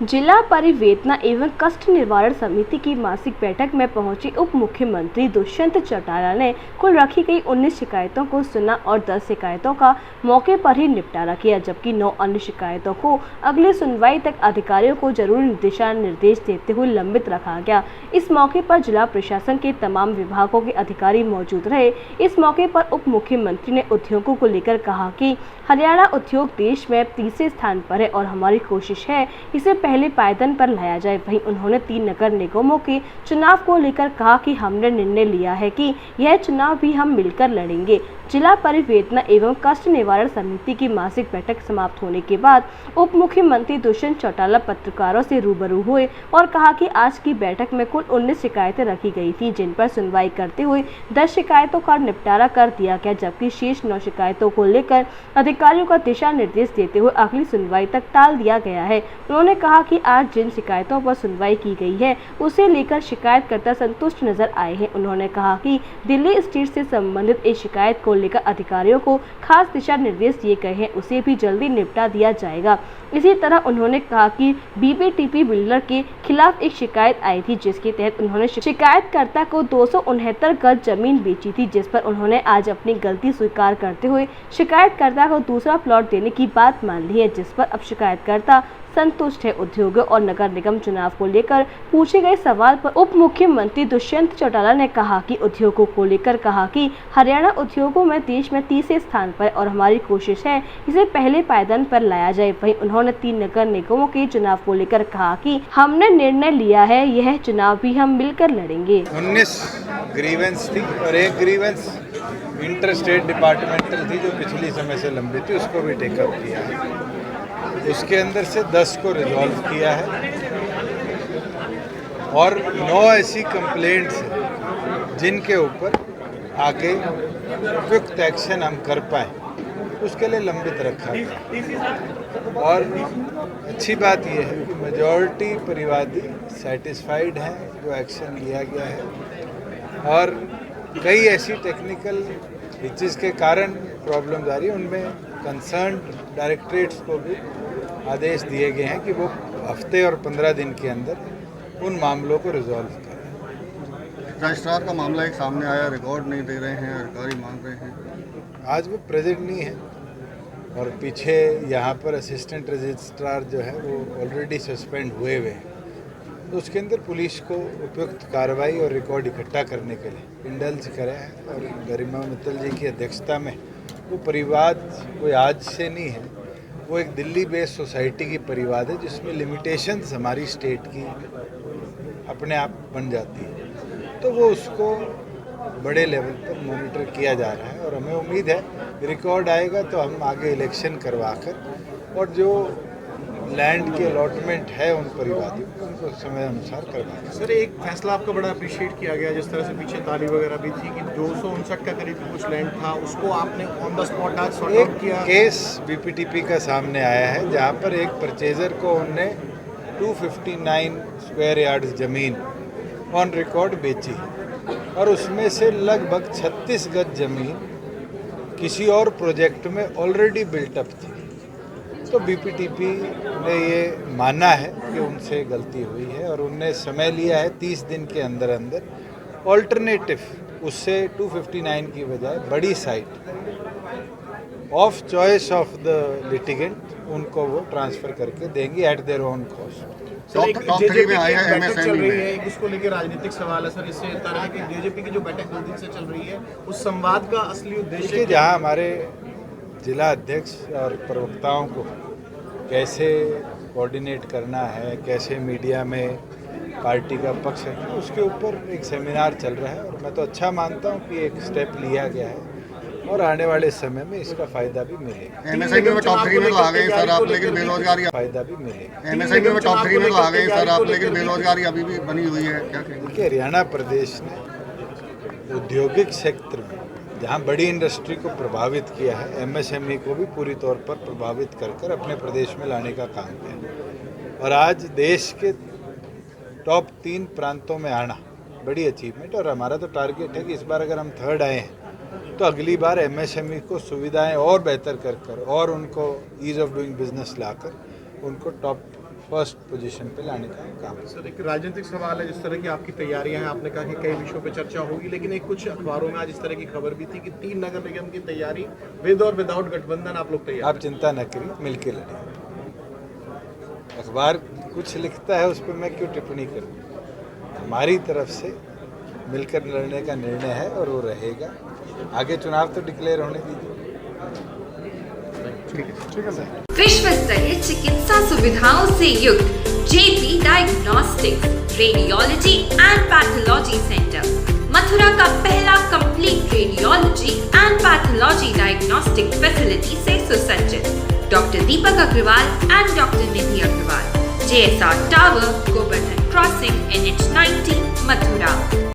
जिला परिवेदना एवं कष्ट निवारण समिति की मासिक बैठक में पहुंची उप मुख्यमंत्री दुष्यंत चौटाला ने कुल रखी गई 19 शिकायतों को सुना और 10 शिकायतों का मौके पर ही निपटारा किया, जबकि 9 अन्य शिकायतों को अगली सुनवाई तक अधिकारियों को जरूरी दिशा निर्देश देते हुए लंबित रखा गया। इस मौके पर जिला प्रशासन के तमाम विभागों के अधिकारी मौजूद रहे। इस मौके पर उप मुख्यमंत्री ने उद्योगों को लेकर कहा कि हरियाणा उद्योग देश में तीसरे स्थान पर है और हमारी कोशिश है इसे पहले पायदान पर लाया जाए। वहीं उन्होंने 3 नगर निगमों के चुनाव को लेकर कहा कि हमने निर्णय लिया है कि यह चुनाव भी हम मिलकर लड़ेंगे। जिला परिवेदना एवं कष्ट निवारण समिति की मासिक बैठक समाप्त होने के बाद उप मुख्यमंत्री दुष्यंत चौटाला पत्रकारों से रूबरू हुए और कहा कि आज की बैठक में कुल 19 शिकायतें रखी गई थी, जिन पर सुनवाई करते हुए 10 शिकायतों का निपटारा कर दिया गया, जबकि शेष 9 शिकायतों को लेकर अधिकारियों का दिशा निर्देश देते हुए अगली सुनवाई तक टाल दिया गया है। उन्होंने कहा कि आज जिन शिकायतों पर सुनवाई की गई है उसे लेकर शिकायतकर्ता संतुष्ट नजर आए हैं। उन्होंने कहा कि दिल्ली स्टेट से संबंधित इस शिकायत को लेकर अधिकारियों को खास दिशा निर्देश दिए गए हैं, उसे भी जल्दी निपटा दिया जाएगा। इसी तरह उन्होंने कहा कि बीपीटीपी बिल्डर के खिलाफ एक शिकायत आई थी, जिसके तहत उन्होंने शिकायतकर्ता को 269 गज जमीन बेची थी, जिस पर उन्होंने आज अपनी गलती स्वीकार करते हुए शिकायतकर्ता को दूसरा प्लॉट देने की बात मान ली है, जिस पर अब शिकायतकर्ता संतुष्ट है। उद्योगों और नगर निगम चुनाव को लेकर पूछे गए सवाल पर उप मुख्यमंत्री दुष्यंत चौटाला ने कहा कि उद्योगों को लेकर कहा कि हरियाणा उद्योगों में देश में तीसरे स्थान पर और हमारी कोशिश है इसे पहले पायदान पर लाया जाए। वहीं उन्होंने 3 नगर निगमों के चुनाव को लेकर कहा कि हमने निर्णय लिया है यह चुनाव भी हम मिलकर लड़ेंगे। 19 ग्रीवेंस थी और एक ग्रीवेंस इंटर स्टेट डिपार्टमेंटल थी जो पिछली समय से लंबी थी, उसको भी टेकअप किया है। उसके अंदर से 10 को रिजॉल्व किया है और 9 ऐसी कंप्लेंट्स हैं जिनके ऊपर आगे उपयुक्त एक्शन हम कर पाएँ, उसके लिए लंबित रखा गया। और अच्छी बात यह है कि मेजॉरिटी परिवादी सेटिस्फाइड हैं जो एक्शन लिया गया है, और कई ऐसी टेक्निकल हिचेस के कारण प्रॉब्लम आ रही है, उनमें कंसर्न डायरेक्टरेट्स को भी आदेश दिए गए हैं कि वो हफ्ते और 15 दिन के अंदर उन मामलों को रिजॉल्व करें। रजिस्ट्रार का मामला एक सामने आया, रिकॉर्ड नहीं दे रहे हैं, अधिकारी मांग रहे हैं। आज वो प्रेजेंट नहीं है और पीछे यहाँ पर असिस्टेंट रजिस्ट्रार जो है वो ऑलरेडी सस्पेंड हुए हैं, तो उसके अंदर पुलिस को उपयुक्त कार्रवाई और रिकॉर्ड इकट्ठा करने के लिए इंडल्ज करा है। और गरिमा मित्तल जी की अध्यक्षता में वो परिवाद कोई आज से नहीं है, वो एक दिल्ली बेस्ड सोसाइटी की परिवाद है जिसमें लिमिटेशंस हमारी स्टेट की अपने आप बन जाती है, तो वो उसको बड़े लेवल पर मॉनिटर किया जा रहा है। और हमें उम्मीद है रिकॉर्ड आएगा तो हम आगे इलेक्शन करवाकर और जो लैंड की अलॉटमेंट है उन परिवादियों को उनको समय अनुसार करवाएंगे। सर, एक फैसला आपका बड़ा अप्रिशिएट किया गया, जिस तरह से पीछे ताली वगैरह भी थी कि 259 का करीब कुछ लैंड था, उसको आपने ऑन द स्पॉट आज सॉर्ट आउट किया। केस बीपीटीपी का सामने आया है जहां पर एक परचेजर को उनने 259 स्क्वायर यार्ड्स जमीन ऑन रिकॉर्ड बेची और उसमें से लगभग 36 गज जमीन किसी और प्रोजेक्ट में ऑलरेडी बिल्टअप थी। तो बीपीटीपी ने ये माना है कि उनसे गलती हुई है और उनने समय लिया है 30 दिन के अंदर अंदर ऑल्टरनेटिव उससे 259 की बजाय बड़ी site of choice of the litigant उनको वो ट्रांसफ़र करके देंगे eight their own cost. Top 3 में आया है बैठक चल रही है, इसको लेकर राजनीतिक सवाल है सर। इससे तरह की जेजेपी की जो बैठक 2 दिन से चल रही है, उस संवाद का असली उद्देश्य जहाँ हमारे जिला अध्यक्ष और प्रवक्ताओं को कैसे कोऑर्डिनेट करना है, कैसे मीडिया में पार्टी का पक्ष है, उसके ऊपर एक सेमिनार चल रहा है। और मैं तो अच्छा मानता हूँ कि एक स्टेप लिया गया है और आने वाले समय में इसका फायदा भी मिलेगा। एमएसएमई में टॉप 3 में तो आ गए सर आप, लेकिन बेरोजगारी फायदा भी मिलेगा। एमएसएमई में टॉप 3 में तो आ गए सर आप, लेकिन बेरोजगारी अभी भी बनी हुई है, क्या कहेंगे? हरियाणा प्रदेश ने औद्योगिक क्षेत्र में जहाँ बड़ी इंडस्ट्री को प्रभावित किया है, एमएसएमई को भी पूरी तौर पर प्रभावित कर अपने प्रदेश में लाने का काम किया और आज देश के टॉप 3 प्रांतों में आना बड़ी अचीवमेंट। और हमारा तो टारगेट है कि इस बार अगर हम 3rd आए हैं तो अगली बार एमएसएमई को सुविधाएं और बेहतर कर और उनको ईज़ ऑफ डूइंग बिजनेस लाकर उनको टॉप फर्स्ट पोजीशन पे लाने का काम है। सर एक राजनीतिक सवाल है, जिस तरह की आपकी तैयारियां हैं, आपने कहा कि कई विषयों पे चर्चा होगी, लेकिन एक कुछ अखबारों में आज इस तरह की खबर भी थी कि 3 नगर निगम की तैयारी विद और विदाउट गठबंधन आप लोग तैयार आप चिंता न करिए, मिलके लड़ेंगे। अखबार कुछ लिखता है उस पर मैं क्यों टिप्पणी करूँ? हमारी तरफ से मिलकर लड़ने का निर्णय है और वो रहेगा। आगे चुनाव तो डिक्लेयर होने दीजिए। ठीक है सर। विश्व स्तरीय चिकित्सा सुविधाओं से युक्त JP diagnostics radiology and pathology centre Mathura का पहला complete radiology and pathology diagnostic facility से सुसज्जित। Doctor Deepak Agarwal and doctor Nidhi Agarwal, JSR tower, Govardhan crossing, NH 90, Mathura.